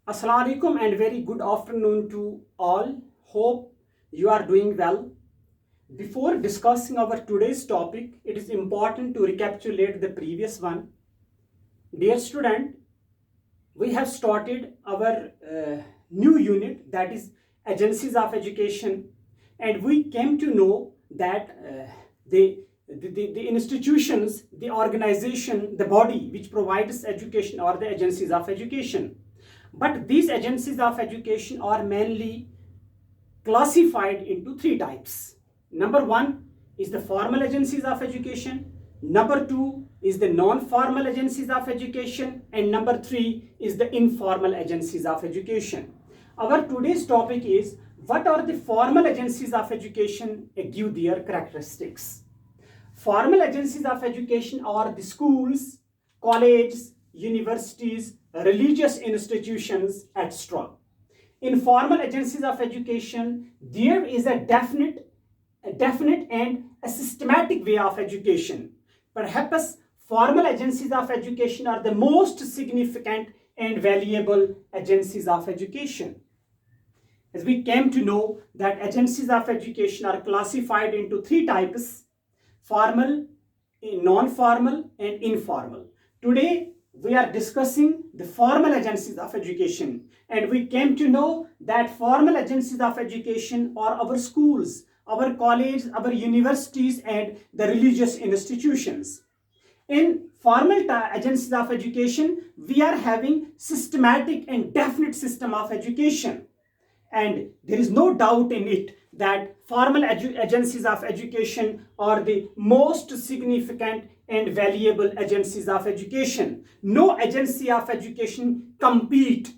Assalamu alaikum and very good afternoon to all. Hope you are doing well. Before discussing our today's topic, it is important to recapitulate the previous one. Dear student, we have started our new unit, that is agencies of education, and we came to know that the institutions, the organization, the body which provides education are the agencies of education. But these agencies of education are mainly classified into three types. Number one is the formal agencies of education. Number two is the non-formal agencies of education. And number three is the informal agencies of education. Our today's topic is what are the formal agencies of education and give their characteristics. Formal agencies of education are the schools, colleges, universities, religious institutions, etc. In formal agencies of education, there is a definite and a systematic way of education. Perhaps formal agencies of education are the most significant and valuable agencies of education. As we came to know that agencies of education are classified into three types: formal, non-formal, and informal. Today, we are discussing the formal agencies of education, and we came to know that formal agencies of education are our schools, our colleges, our universities, and the religious institutions. In formal agencies of education, we are having systematic and definite system of education. And there is no doubt in it that formal agencies of education are the most significant and valuable agencies of education. No agency of education compete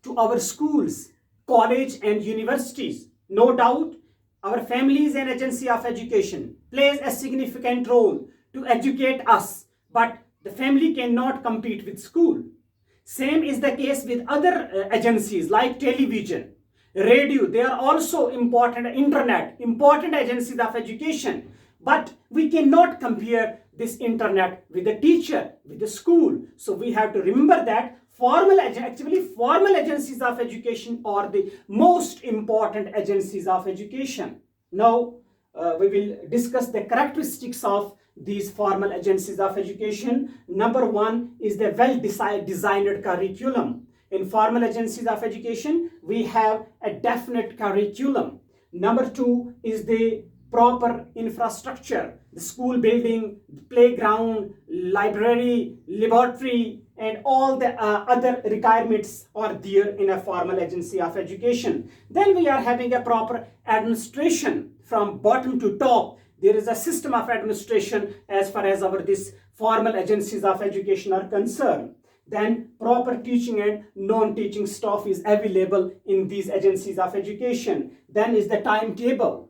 to our schools, college and universities. No doubt, our family is an agency of education, plays a significant role to educate us, but the family cannot compete with school. Same is the case with other agencies like television, radio. They are also important, internet, important agencies of education. But we cannot compare this internet with the teacher, with the school. So we have to remember that formal agencies of education are the most important agencies of education. Now we will discuss the characteristics of these formal agencies of education. Number one is the well-designed curriculum. In formal agencies of education, we have a definite curriculum. Number two is the proper infrastructure, the school building, the playground, library, laboratory, and all the other requirements are there in a formal agency of education. Then we are having a proper administration from bottom to top. There is a system of administration as far as this formal agencies of education are concerned. Then proper teaching and non-teaching staff is available in these agencies of education. Then is the timetable.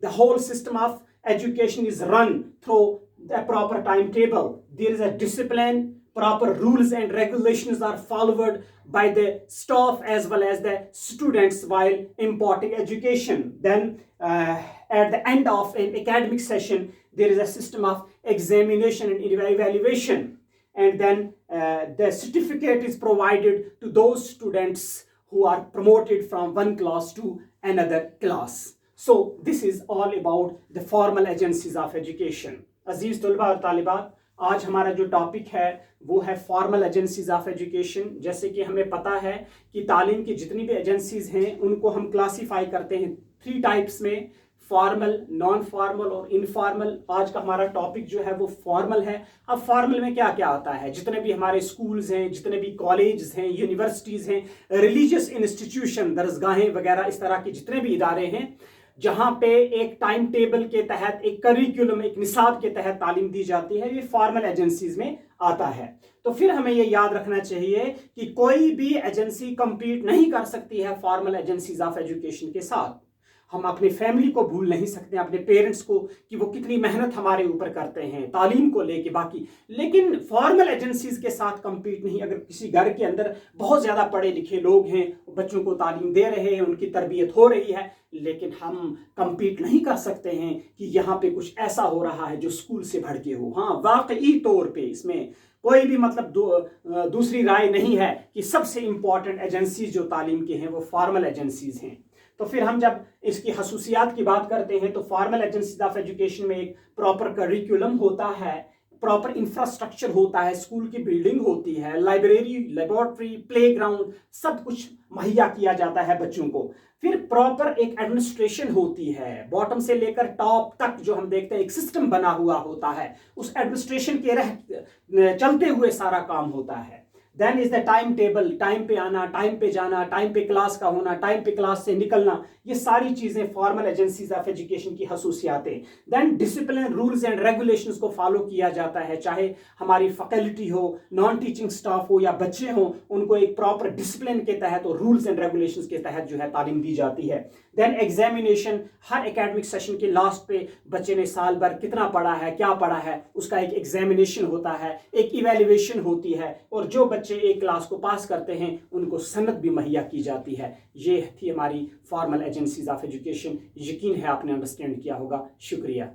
The whole system of education is run through the proper timetable. There is a discipline, proper rules and regulations are followed by the staff as well as the students while imparting education. Then at the end of an academic session, there is a system of examination and evaluation. And then the certificate is provided to those students who are promoted from one class to another class. So this is all about the formal agencies of education. अजीज तलबा और तालिबात, आज हमारा जो topic है वो है formal agencies of education. जैसे कि हमें पता है कि तालीम की जितनी भी एजेंसीज हैं उनको हम क्लासीफाई करते हैं थ्री टाइप्स में: फॉर्मल, नॉन फॉर्मल और इनफॉर्मल। आज का हमारा टॉपिक जो है वो फॉर्मल है। अब फॉर्मल में क्या क्या आता है? जितने भी हमारे स्कूल्स हैं, जितने भी कॉलेज हैं, यूनिवर्सिटीज़ हैं, रिलीजियस इंस्टीट्यूशन, दरसगाहें वगैरह, इस तरह के जितने भी इदारे हैं जहाँ पे एक टाइम टेबल के तहत, एक करिकुलम, एक निसाब के तहत तालीम दी जाती है, ये फॉर्मल एजेंसीज में आता है। तो फिर हमें ये याद रखना चाहिए कि कोई भी एजेंसी compete नहीं कर सकती है फॉर्मल एजेंसीज ऑफ एजुकेशन के साथ। हम अपनी फैमिली को भूल नहीं सकते, अपने पेरेंट्स को, कि वो कितनी मेहनत हमारे ऊपर करते हैं तालीम को लेके बाकी, लेकिन फॉर्मल एजेंसीज के साथ compete नहीं। अगर किसी घर के अंदर बहुत ज़्यादा पढ़े लिखे लोग हैं, बच्चों को तालीम दे रहे हैं, उनकी तरबियत हो रही है, लेकिन हम compete नहीं कर सकते हैं कि यहाँ पे कुछ ऐसा हो रहा है जो स्कूल से बढ़ के हो। हाँ, वाकई तौर पे इसमें कोई भी मतलब दूसरी राय नहीं है कि सबसे इंपॉर्टेंट एजेंसीज जो तालीम के हैं वो फॉर्मल एजेंसीज हैं। तो फिर हम जब इसकी खसूसियात की बात करते हैं तो फॉर्मल एजेंसीज ऑफ एजुकेशन में एक प्रॉपर करिकुलम होता है, प्रॉपर इंफ्रास्ट्रक्चर होता है, स्कूल की बिल्डिंग होती है, लाइब्रेरी, लेबोरेटरी, प्लेग्राउंड, सब कुछ मुहैया किया जाता है बच्चों को। फिर प्रॉपर एक एडमिनिस्ट्रेशन होती है, बॉटम से लेकर टॉप तक जो हम देखते हैं एक सिस्टम बना हुआ होता है, उस एडमिनिस्ट्रेशन के चलते हुए सारा काम होता है। Then is the time table, time पे आना, टाइम पे जाना, टाइम पे क्लास का होना, टाइम पे क्लास से निकलना, ये सारी चीजें फॉर्मल एजेंसीज ऑफ एजुकेशन की खसूसियातें। Then discipline, rules and regulations को फॉलो किया जाता है, चाहे हमारी फैकल्टी हो, नॉन टीचिंग स्टाफ हो या बच्चे हो, उनको एक प्रॉपर डिसिप्लिन के तहत और रूल्स एंड रेगुलेशंस के तहत जो है तालीम दी जाती है। देन एग्जामिनेशन, हर एकेडमिक सेशन के लास्ट पे बच्चे ने साल भर कितना पढ़ा है, क्या पढ़ा है, उसका एक एग्जामिनेशन होता है, एक इवेल्युएशन होती है, और जो बच्चे एक क्लास को पास करते हैं उनको सनद भी मुहैया की जाती है। ये थी हमारी फॉर्मल एजेंसीज ऑफ एजुकेशन। यकीन है आपने अंडरस्टैंड किया होगा। शुक्रिया।